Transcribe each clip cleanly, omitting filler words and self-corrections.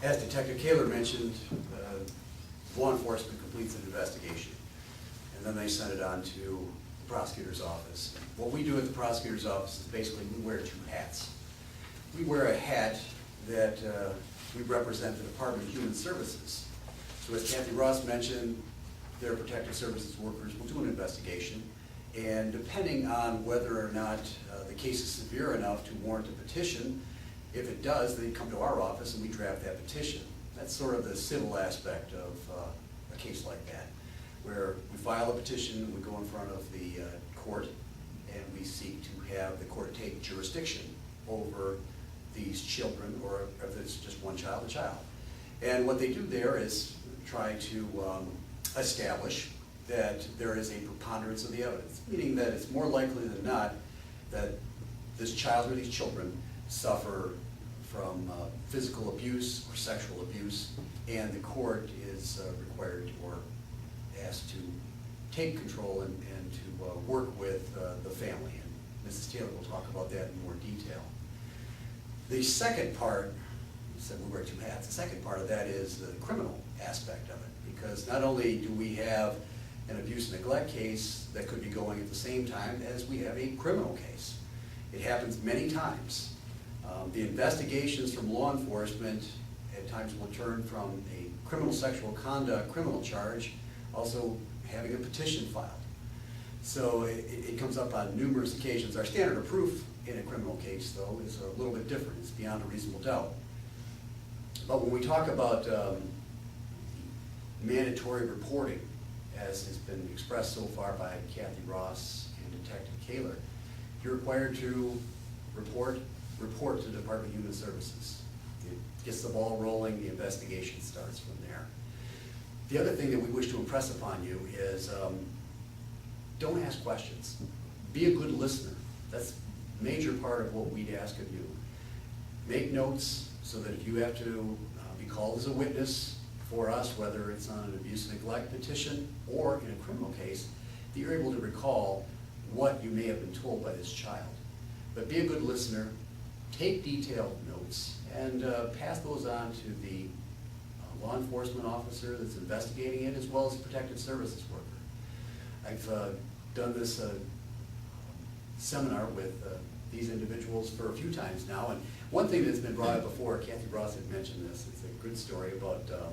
As Detective Kaler mentioned, law enforcement completes an investigation, and then they send it on to the prosecutor's office. What we do at the prosecutor's office is basically we wear two hats. We wear a hat that we represent the Department of Human Services. So as Kathy Ross mentioned, their protective services workers will do an investigation, and depending on whether or not the case is severe enough to warrant a petition, if it does, they come to our office and we draft that petition. That's sort of the civil aspect of a case like that, where we file a petition, we go in front of the court, and we seek to have the court take jurisdiction over these children, or if it's just one child, a child. And what they do there is try to establish that there is a preponderance of the evidence, meaning that it's more likely than not that this child or these children suffer from physical abuse or sexual abuse, and the court is required or asked to take control and to work with the family. And Mrs. Taylor will talk about that in more detail. The second part, you said we wear two hats, the second part of that is the criminal aspect of it, because not only do we have an abuse and neglect case that could be going at the same time as we have a criminal case. It happens many times. The investigations from law enforcement at times will turn from a criminal sexual conduct criminal charge, also having a petition filed. So it comes up on numerous occasions. Our standard of proof in a criminal case, though, is a little bit different. It's beyond a reasonable doubt. But when we talk about mandatory reporting, as has been expressed so far by Kathy Ross and Detective Kaler, you're required to report to the Department of Human Services. It gets the ball rolling, the investigation starts from there. The other thing that we wish to impress upon you is don't ask questions. Be a good listener. That's a major part of what we'd ask of you. Make notes so that if you have to be called as a witness for us, whether it's on an abuse and neglect petition or in a criminal case, that you're able to recall what you may have been told by this child. But be a good listener, take detailed notes, and pass those on to the law enforcement officer that's investigating it, as well as a protective services worker. I've done this seminar with these individuals for a few times now, and one thing that's been brought up before, Kathy Ross had mentioned this, it's a good story about a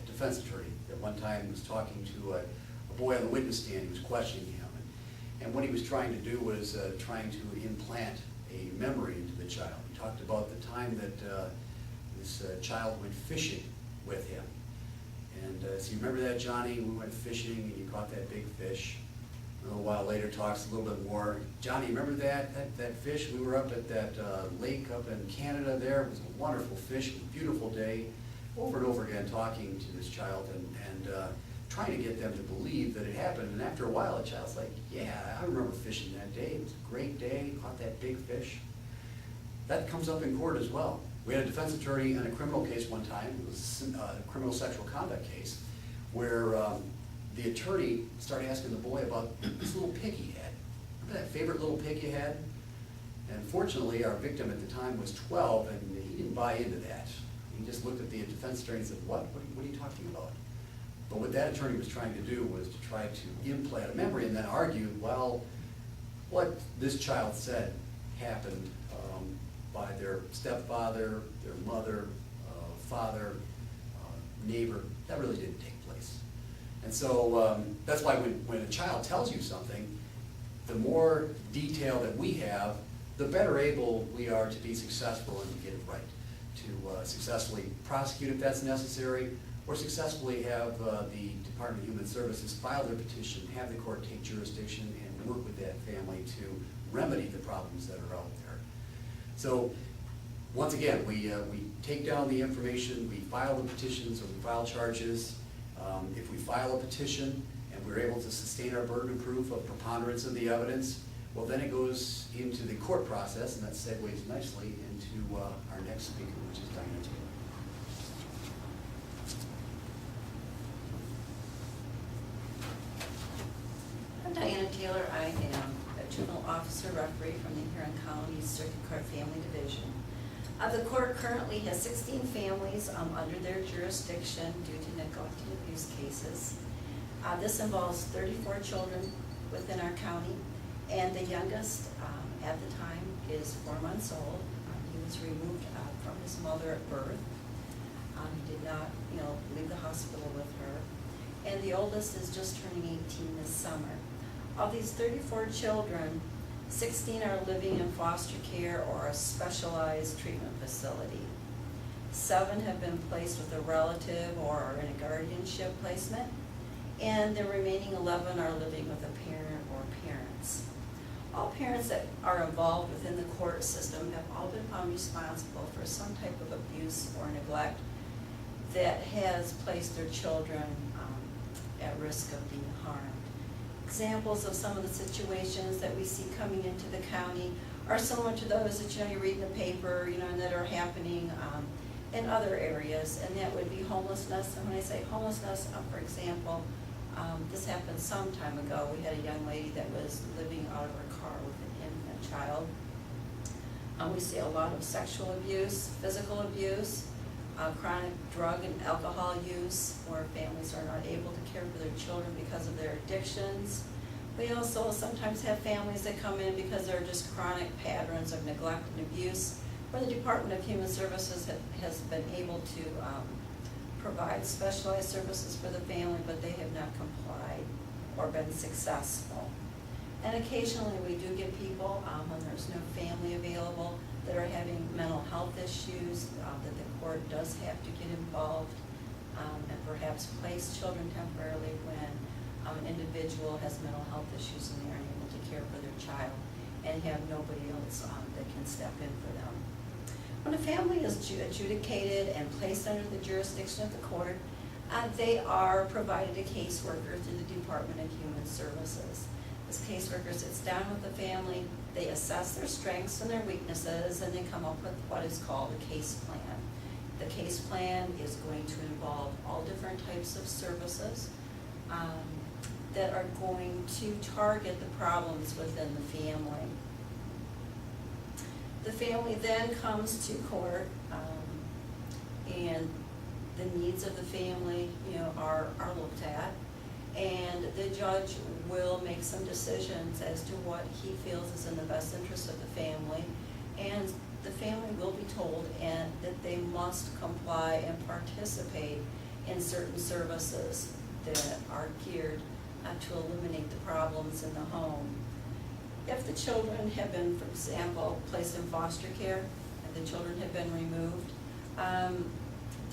defense attorney that one time was talking to a boy on the witness stand. He was questioning him, and what he was trying to do was trying to implant a memory into the child. He talked about the time that this child went fishing with him. And so you remember that, Johnny? We went fishing and you caught that big fish. A little while later talks a little bit more. Johnny, remember that fish? We were up at that lake up in Canada there. It was a wonderful fish, it was a beautiful day. Over and over again talking to this child and trying to get them to believe that it happened. And after a while, the child's like, yeah, I remember fishing that day. It was a great day, caught that big fish. That comes up in court as well. We had a defense attorney in a criminal case one time. It was a criminal sexual conduct case where the attorney started asking the boy about this little pig he had. Remember that favorite little pig you had? And fortunately, our victim at the time was 12, and he didn't buy into that. He just looked at the defense attorney and said, what are you talking about? But what that attorney was trying to do was to try to implant a memory and then argue, well, what this child said happened by their stepfather, their mother, father, neighbor. That really didn't take place. And so that's why when a child tells you something, the more detail that we have, the better able we are to be successful and to get it right, to successfully prosecute if that's necessary, or successfully have the Department of Human Services file their petition, have the court take jurisdiction, and work with that family to remedy the problems that are out there. So, once again, we take down the information, we file the petitions, or we file charges. If we file a petition and we're able to sustain our burden of proof of preponderance of the evidence, well, then it goes into the court process, and that segues nicely into our next speaker, which is Diana Taylor. I'm Diana Taylor. I am a juvenile officer referee from the Huron County Circuit Court Family Division. The court currently has 16 families under their jurisdiction due to neglect and abuse cases. This involves 34 children within our county, and the youngest at the time is 4 months old. He was removed from his mother at birth. He did not, leave the hospital with her. And the oldest is just turning 18 this summer. Of these 34 children, 16 are living in foster care or a specialized treatment facility. 7 have been placed with a relative or are in a guardianship placement, and the remaining 11 are living with a parent or parents. All parents that are involved within the court system have all been found responsible for some type of abuse or neglect that has placed their children at risk of being harmed. Examples of some of the situations that we see coming into the county are similar to those that you read in the paper, and that are happening in other areas, and that would be homelessness. And when I say homelessness, for example, this happened some time ago. We had a young lady that was living out of her car with an infant child. We see a lot of sexual abuse, physical abuse, chronic drug and alcohol use, where families are not able to care for their children because of their addictions. We also sometimes have families that come in because there are just chronic patterns of neglect and abuse, where the Department of Human Services has been able to provide specialized services for the family, but they have not complied or been successful. And occasionally we do get people, when there's no family available, that are having mental health issues, that the court does have to get involved and perhaps place children temporarily when an individual has mental health issues and they aren't able to care for their child and have nobody else that can step in for them. When a family is adjudicated and placed under the jurisdiction of the court, they are provided a caseworker through the Department of Human Services. This caseworker sits down with the family, they assess their strengths and their weaknesses, and they come up with what is called a case plan. The case plan is going to involve all different types of services that are going to target the problems within the family. The family then comes to court, and the needs of the family, are looked at, and the judge will make some decisions as to what he feels is in the best interest of the family, and the family will be told that they must comply and participate in certain services that are geared to eliminate the problems in the home. If the children have been, for example, placed in foster care and the children have been removed,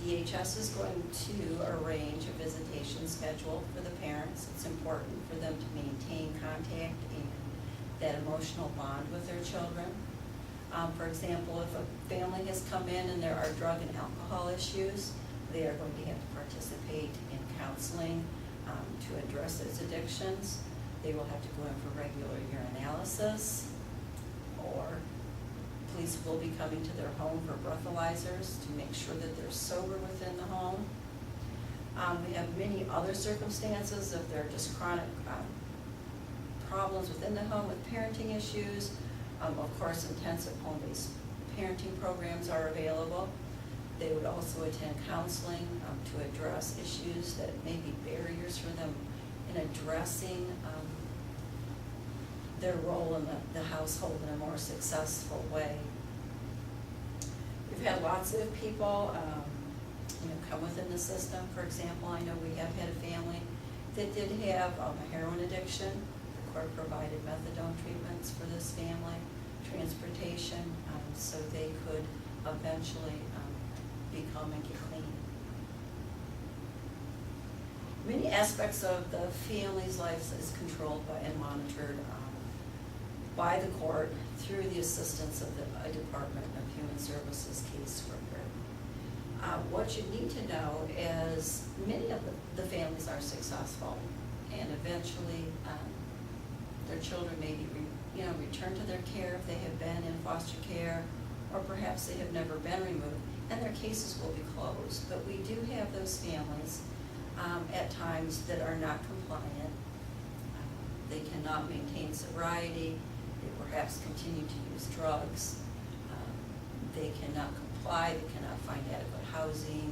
DHS is going to arrange a visitation schedule for the parents. It's important for them to maintain contact and that emotional bond with their children. For example, if a family has come in and there are drug and alcohol issues, they are going to have to participate in counseling to address those addictions. They will have to go in for regular urinalysis, or police will be coming to their home for breathalyzers to make sure that they're sober within the home. We have many other circumstances if there are just chronic problems within the home with parenting issues. Of course, intensive home-based parenting programs are available. They would also attend counseling to address issues that may be barriers for them in addressing their role in the household in a more successful way. We've had lots of people come within the system. For example, I know we have had a family that did have a heroin addiction. The court provided methadone treatments for this family, transportation, so they could eventually become and get clean. Many aspects of the family's life is controlled by and monitored by the court through the assistance of the Department of Human Services caseworker. What you need to know is many of the families are successful, and eventually their children may be returned to their care if they have been in foster care, or perhaps they have never been removed, and their cases will be closed. But we do have those families at times that are not compliant. They cannot maintain sobriety. They perhaps continue to use drugs. They cannot comply, they cannot find adequate housing,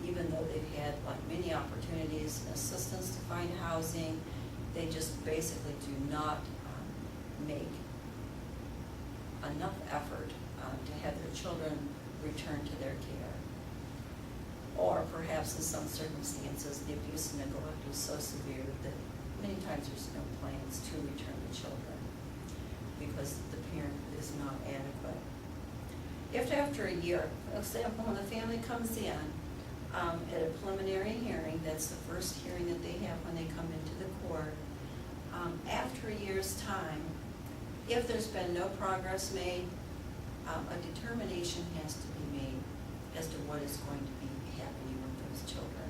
even though they've had like many opportunities and assistance to find housing. They just basically do not make enough effort to have their children return to their care. Or perhaps in some circumstances, the abuse and neglect is so severe that many times there's no plans to return the children because the parent is not adequate. If after a year, for example, when the family comes in at a preliminary hearing, that's the first hearing that they have when they come into the court, after a year's time, if there's been no progress made, a determination has to be made as to what is going to be happening with those children.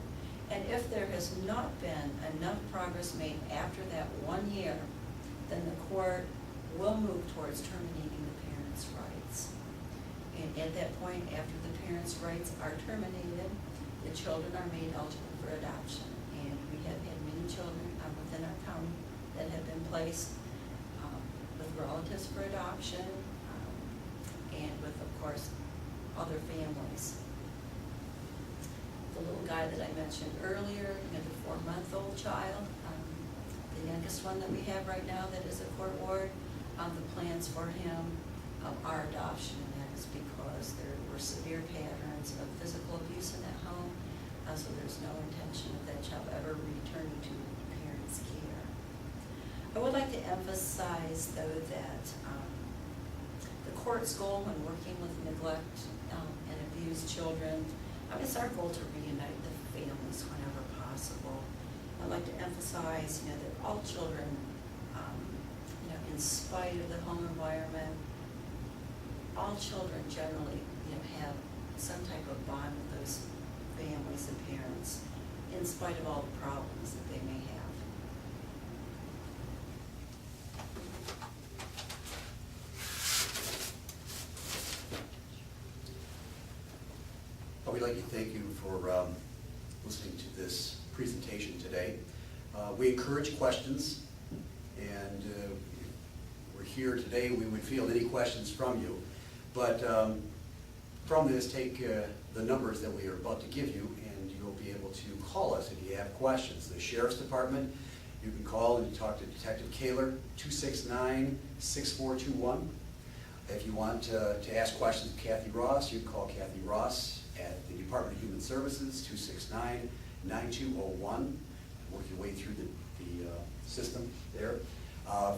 And if there has not been enough progress made after that 1 year, then the court will move towards terminating the parents' rights. And at that point, after the parents' rights are terminated, the children are made eligible for adoption. And we have had many children within our county that have been placed with relatives for adoption and with, of course, other families. The little guy that I mentioned earlier, the 4-month-old child, the youngest one that we have right now that is a court ward, the plans for him are adoption, and that is because there were severe patterns of physical abuse in that home, so there's no intention of that child ever returning to parents' care. I would like to emphasize, though, that the court's goal when working with neglect and abused children, it's our goal to reunite the families whenever possible. I'd like to emphasize, that all children, in spite of the home environment, all children generally, have some type of bond with those families and parents, in spite of all the problems that they may have. We'd like to thank you for listening to this presentation today. We encourage questions, and we're here today. We would field any questions from you. But from this, take the numbers that we are about to give you, and you'll be able to call us if you have questions. The Sheriff's Department, you can call and talk to Detective Kaler, 269-6421. If you want to ask questions of Kathy Ross, you can call Kathy Ross at the Department of Human Services, 269-9201. Work your way through the system there.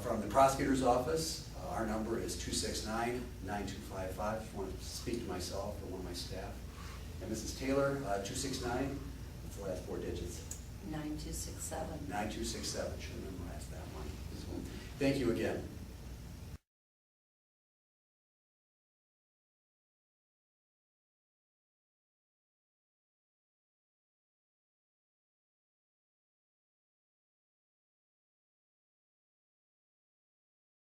From the prosecutor's office, our number is 269-9255. If you want to speak to myself or one of my staff. And Mrs. Taylor, 269, that's the last 4 digits. 9267. 9267, should memorize that one. Thank you again.